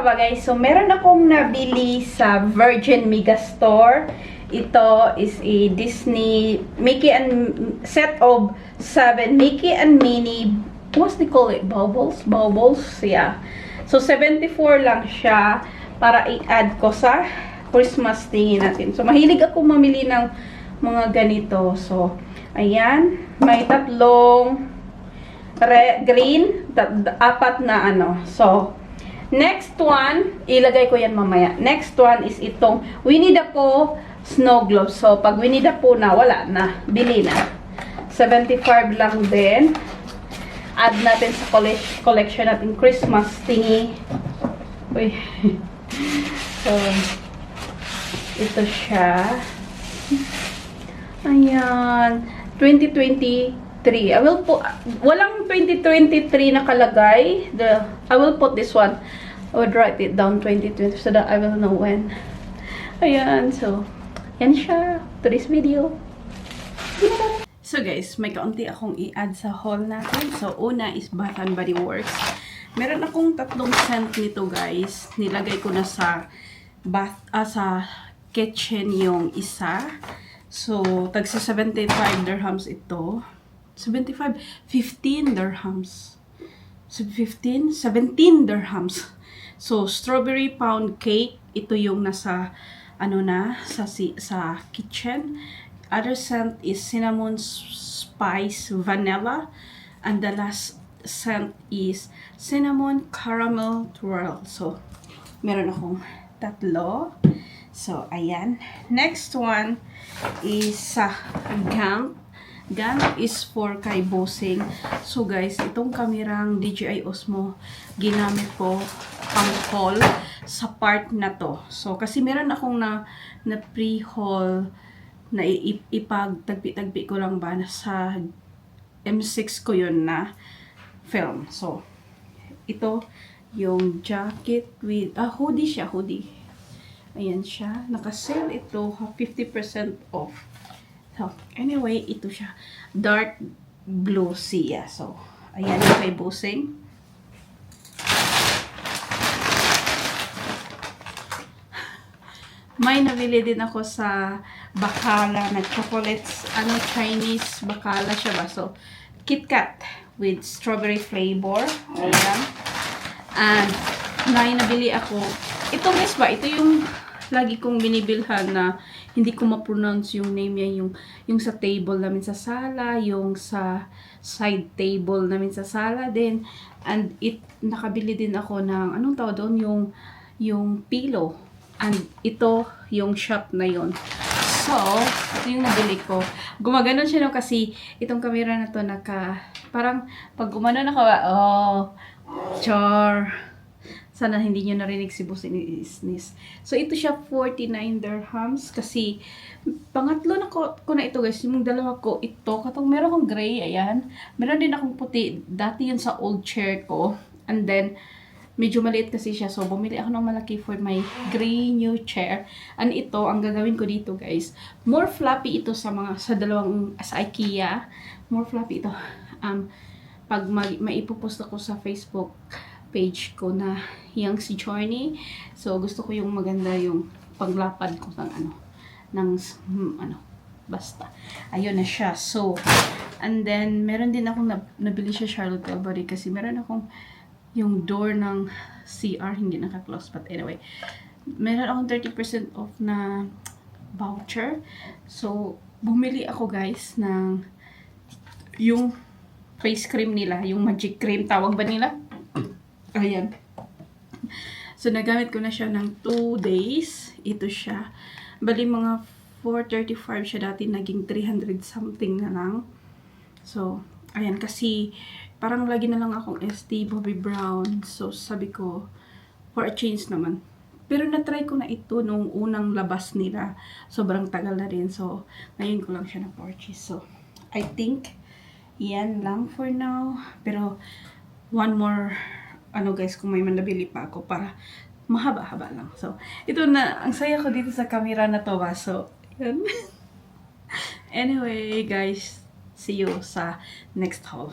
ba guys? So, meron akong nabili sa Virgin Megastore. Ito is a Disney Mickey and set of 7 Mickey and Minnie. What's they call it? Bubbles? Bubbles? Yeah. So, 74 lang siya para i-add ko sa Christmas thingy natin. So, mahilig ako mamili ng mga ganito. So, ayan. May tatlong green, apat na ano. So, next one, ilagay ko yan mamaya. Next one is itong Winnie the Pooh snow globe. So, pag Winnie the Pooh na, wala na. Bili na. 75 lang din. Add natin sa collection natin Christmas thingy. Uy. So, ito siya. Ayan. 2023. I will put, walang 2023 nakalagay. I will put this one. I would write it down 2020 so that I will know when. Ayan. So, yan siya. Today's video. So guys, may kaunti akong i-add sa haul natin. So, una is Bath and Body Works. Meron akong 3 scent nito guys. Nilagay ko na sa sa kitchen yung isa. So, tagsa 75 dirhams ito. 75? 15 dirhams. So, 15? 17 dirhams. So, strawberry pound cake. Ito yung nasa, ano na, sa kitchen. Other scent is cinnamon spice vanilla. And the last scent is cinnamon caramel twirl. So, meron akong 3. So, ayan. Next one is Gant. Gant is for kay Bossing. So, guys, itong kamerang DJI Osmo, ginamit ko pang haul sa part na to. So, kasi meron akong na pre-haul na ipagtagpi-tagpi ko lang ba sa M6 ko yun na film. So, ito yung jacket with, hoodie siya, hoodie. Ayan siya. Naka-sale ito, 50% off. So, anyway, ito siya. Dark blue siya. So, ayan yung kay Bossing. May nabili din ako sa Bacala na chocolates. Ano, Chinese Bacala siya ba? So, KitKat with strawberry flavor. Ayan. And, may nabili ako. Ito guys ba? Ito yung lagi kong binibilhan na hindi ko ma-pronounce yung name niya, yung sa table namin sa sala, yung sa side table namin sa sala din. And nakabili din ako ng, anong tawag doon? Yung pillow. And ito, yung shop na yon. So, ito yung nabili ko. Gumaganon siya no, kasi itong camera na to parang pag gumanon ako, char. Sana hindi nyo narinig si Boss Isnis. So, ito siya 49 dirhams. Kasi, pangatlo na ko na ito guys. Yung dalawa ko, ito. Katong meron akong gray, ayan. Meron din akong puti. Dati yun sa old chair ko. And then, medyo maliit kasi siya. So, bumili ako ng malaki for my gray new chair. And ito, ang gagawin ko dito guys. More floppy ito sa IKEA. More floppy ito. Pag maipopost ako sa Facebook page ko na yung si Journey. So, gusto ko yung maganda yung paglapad ko basta. Ayun na siya. So, and then, meron din akong nabili siya Charlotte Tilbury kasi meron akong yung door ng CR hindi naka-close. But anyway, meron akong 30% off na voucher. So, bumili ako guys ng yung face cream nila, yung magic cream, tawag ba nila? Ayan. So, nagamit ko na siya ng 2 days. Ito siya. Bali, mga 435 siya dati. Naging 300 something na lang. So, ayan. Kasi, parang lagi na lang akong ST Bobbi Brown. So, sabi ko, for a change naman. Pero, na-try ko na ito nung unang labas nila. Sobrang tagal na rin. So, ngayon ko lang siya na-purchase. So, I think, yan lang for now. Pero, one more guys, kung may manabili pa ako para mahaba-haba lang. So, ito na, ang saya ko dito sa camera na to ba. So, yun. Anyway, guys, see you sa next haul.